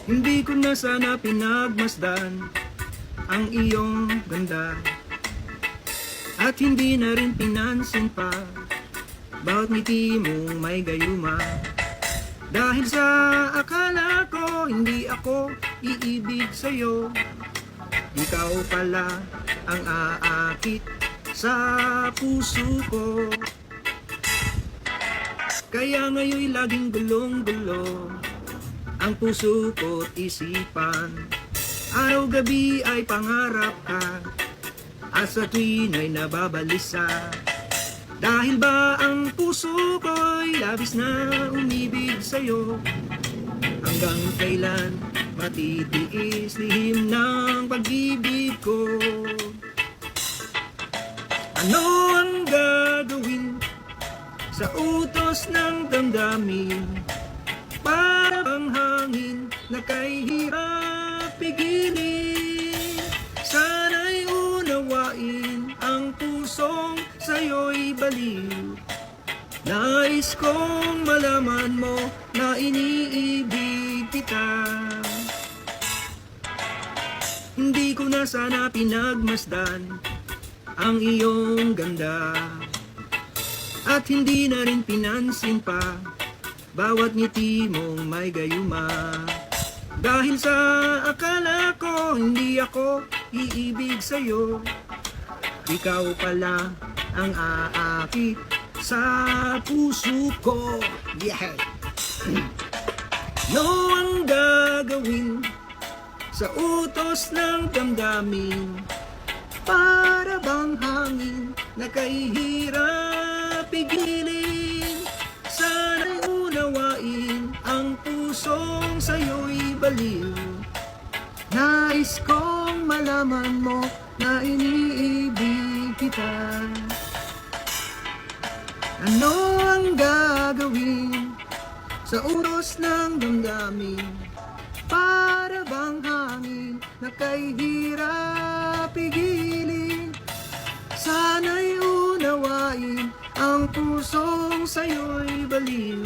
Hindi ko na sana pinagmasdan ang iyong ganda, at hindi na rin pinansin pa bawat ngiti mong may gayuma. Dahil sa akala ko hindi ako iibig sa'yo, ikaw pala ang aakit sa puso ko. Kaya ngayon'y laging gulong-gulo ang puso ko't isipan. Araw-gabi ay pangarap ka, at sa tuwin ay nababalisa. Dahil ba ang puso ko'y labis na umibig sa'yo? Hanggang kailan matitiis lihim ng pag-ibig ko? Ano ang gagawin sa utos ng damdamin? Para bang hangin na kay hirap pigilin? Sana'y unawain ang pusong sa'yo'y baliw. Nais kong malaman mo na iniibig kita. Hindi ko na sana pinagmasdan ang iyong ganda, at hindi na rin pinansin pa bawat ngiti mong may gayuma. Dahil sa akala ko hindi ako iibig sa'yo, ikaw pala ang aakit sa puso ko. Yeah. No ang gagawin sa utos ng damdamin? Para bang hangin na kay hirap pigilin? Sana'y unawain ang pusong sa'yo'y baliw. Nais kong malaman mo na iniibig kita. Ano ang gagawin sa utos ng damdamin? Para bang hangin na kay hirap pigilin? Sana'y unawain ang pusong sa'yo'y baliw.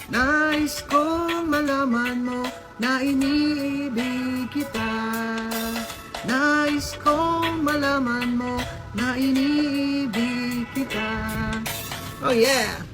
Nais kong malaman mo na iniibig kita. Nais kong malaman mo na iniibig kita. Oh yeah!